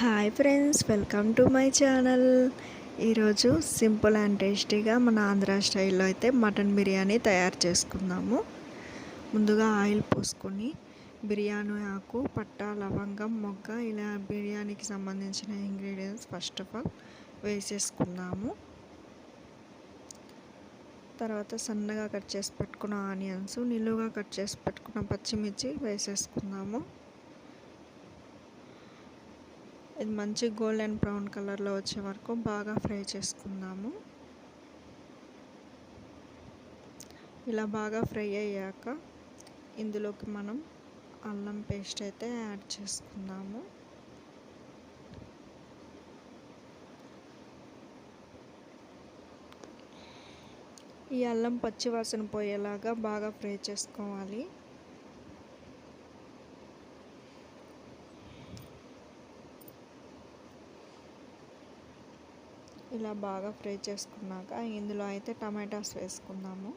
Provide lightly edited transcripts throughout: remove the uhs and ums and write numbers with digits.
Hi friends, welcome to my channel. ఈరోజు simple and టేస్టీగా మన ఆంధ్ర స్టైల్లో అయితే మటన్ బిర్యానీ తయారు చేసుకుందాము. ముందుగా ఆయిల్ పోసుకొని బిర్యానీ ఆకు, పట్టా, లవంగం, మొగ్గ ఇలా బిర్యానీకి సంబంధించిన ఇంగ్రీడియంట్స్ ఫస్ట్ ఆఫ్ ఆల్ వేసేసుకుందాము. తర్వాత సన్నగా కట్ చేసి పెట్టుకున్న ఆనియన్స్, నిలువుగా కట్ చేసి పెట్టుకున్న పచ్చిమిర్చి వేసేసుకుందాము. ఇది మంచి గోల్డెన్ బ్రౌన్ కలర్లో వచ్చే వరకు బాగా ఫ్రై చేసుకుందాము. ఇలా బాగా ఫ్రై అయ్యాక ఇందులోకి మనం అల్లం పేస్ట్ అయితే యాడ్ చేసుకుందాము. ఈ అల్లం పచ్చివాసన పోయేలాగా బాగా ఫ్రై చేసుకోవాలి. ఇలా బాగా ఫ్రై చేసుకున్నాక ఇందులో అయితే టమాటాస్ వేసుకుందాము.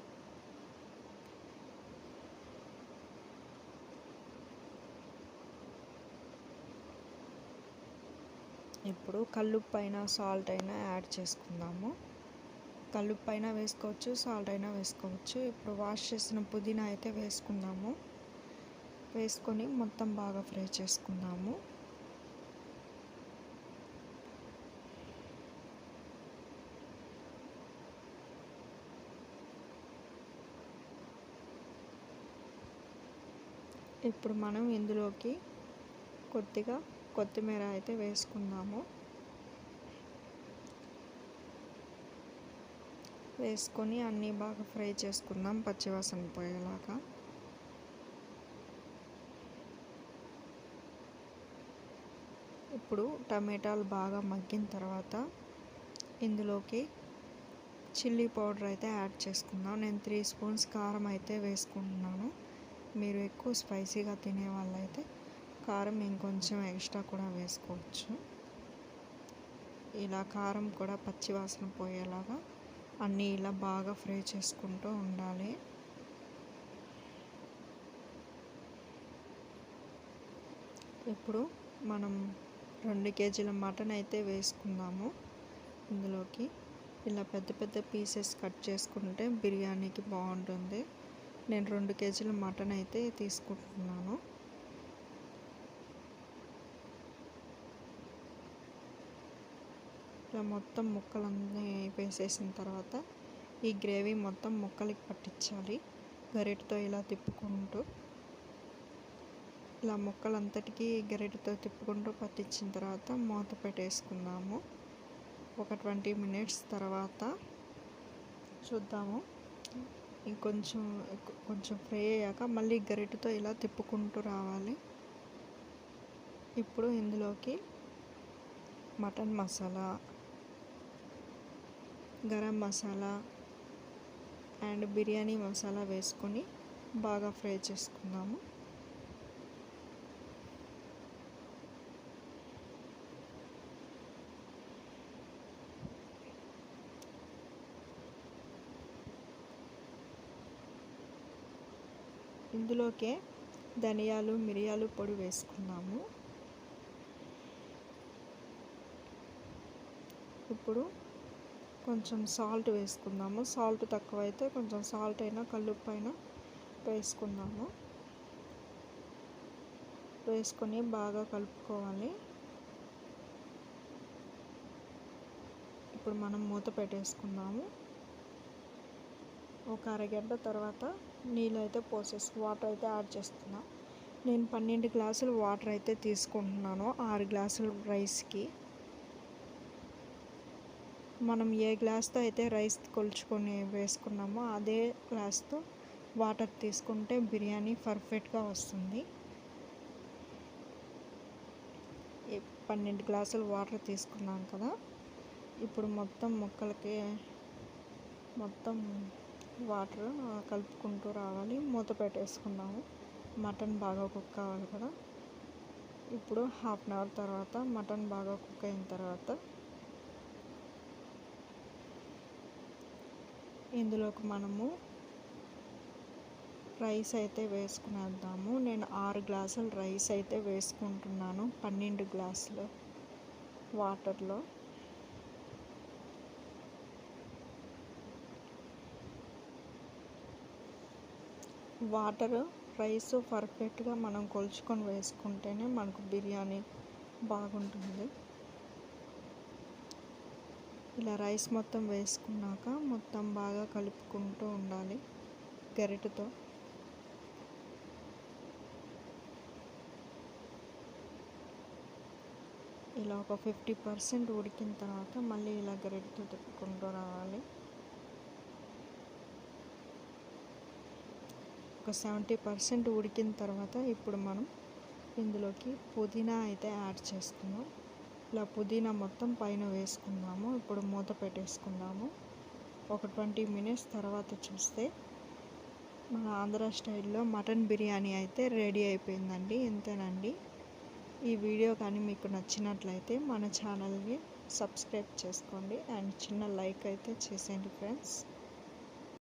ఇప్పుడు కల్లుప్పు అయినా సాల్ట్ అయినా యాడ్ చేసుకుందాము. కల్లుప్పు అయినా వేసుకోవచ్చు, సాల్ట్ అయినా వేసుకోవచ్చు. ఇప్పుడు వాష్ చేసిన పుదీనా అయితే వేసుకుందాము. వేసుకొని మొత్తం బాగా ఫ్రై చేసుకుందాము. ఇప్పుడు మనం ఇందులోకి కొద్దిగా కొత్తిమీర అయితే వేసుకుందాము. వేసుకొని అన్నీ బాగా ఫ్రై చేసుకుందాం పచ్చివాసన పోయేలాగా. ఇప్పుడు టమాటాలు బాగా మగ్గిన తర్వాత ఇందులోకి చిల్లీ పౌడర్ అయితే యాడ్ చేసుకుందాం. నేను 3 స్పూన్స్ కారం అయితే వేసుకుంటున్నాను. మీరు ఎక్కువ స్పైసీగా తినే వాళ్ళైతే కారం ఇంకొంచెం ఎక్స్ట్రా కూడా వేసుకోవచ్చు. ఇలా కారం కూడా పచ్చివాసన పోయేలాగా అన్నీ ఇలా బాగా ఫ్రై చేసుకుంటూ ఉండాలి. ఇప్పుడు మనం 2 కేజీల మటన్ అయితే వేసుకుందాము. ఇందులోకి ఇలా పెద్ద పెద్ద పీసెస్ కట్ చేసుకుంటే బిర్యానీకి బాగుంటుంది. నేను 2 కేజీల మటన్ అయితే తీసుకుంటున్నాను. ఇలా మొత్తం ముక్కలన్నీ వేసేసిన తర్వాత ఈ గ్రేవీ మొత్తం ముక్కలకి పట్టించాలి. గరిటెతో ఇలా తిప్పుకుంటూ ఇలా ముక్కలంతటికీ గరిటెతో తిప్పుకుంటూ పట్టించిన తర్వాత మూత పెట్టేసుకుందాము. ఒక 20 మినిట్స్ తర్వాత చూద్దాము. కొంచెం ఫ్రై అయ్యాక మళ్ళీ గరిటెతో ఇలా తిప్పుకుంటూ రావాలి. ఇప్పుడు ఇందులోకి మటన్ మసాలా, గరం మసాలా అండ్ బిర్యానీ మసాలా వేసుకొని బాగా ఫ్రై చేసుకుందాము. ఇందులోకే ధనియాలు, మిరియాలు పొడి వేసుకున్నాము. ఇప్పుడు కొంచెం సాల్ట్ వేసుకుందాము. సాల్ట్ తక్కువైతే కొంచెం సాల్ట్ అయినా కల్లుప్పు అయినా వేసుకుందాము. వేసుకొని బాగా కలుపుకోవాలి. ఇప్పుడు మనం మూత పెట్టేసుకుందాము. ఒక అరగంట తర్వాత నీళ్ళు అయితే వాటర్ అయితే యాడ్ చేస్తున్నాం. నేను 12 గ్లాసులు వాటర్ అయితే తీసుకుంటున్నాను 6 గ్లాసులు రైస్కి. మనం ఏ గ్లాస్తో అయితే రైస్ కొలుచుకొని వేసుకున్నామో అదే గ్లాస్తో వాటర్ తీసుకుంటే బిర్యానీ పర్ఫెక్ట్గా వస్తుంది. 12 గ్లాసులు వాటర్ తీసుకున్నాం కదా. ఇప్పుడు మొత్తం ముక్కలకి వాటర్ కలుపుకుంటూ రావాలి. మూత పెట్టేసుకున్నాము. మటన్ బాగా కుక్ కావాలి కదా. ఇప్పుడు 1/2 అవర్ తర్వాత మటన్ బాగా కుక్ అయిన తర్వాత ఇందులోకి మనము రైస్ అయితే వేసుకునేద్దాము. నేను 6 గ్లాసులు రైస్ అయితే వేసుకుంటున్నాను 12 గ్లాసులు వాటర్లో. రైస్ పర్ఫెక్ట్గా మనం కొలుచుకొని వేసుకుంటేనే మనకు బిర్యానీ బాగుంటుంది. ఇలా రైస్ మొత్తం వేసుకున్నాక మొత్తం బాగా కలుపుకుంటూ ఉండాలి గరిటెతో. ఇలా ఒక 50% ఉడికిన తర్వాత మళ్ళీ ఇలా గరిటెతో తిప్పుకుంటూ రావాలి. ఒక 70% ఉడికిన తర్వాత ఇప్పుడు మనం ఇందులోకి పుదీనా అయితే యాడ్ చేసుకుందాం. ఇలా పుదీనా మొత్తం పైన వేసుకుందాము. ఇప్పుడు మూత పెట్టేసుకుందాము. ఒక 20 minutes తర్వాత చూస్తే మన ఆంధ్ర స్టైల్లో మటన్ బిర్యానీ అయితే రెడీ అయిపోయిందండి. ఇంతేనండి. ఈ వీడియో కానీ మీకు నచ్చినట్లయితే మన ఛానల్ని సబ్స్క్రైబ్ చేసుకోండి అండ్ చిన్న లైక్ అయితే చేసేయండి ఫ్రెండ్స్.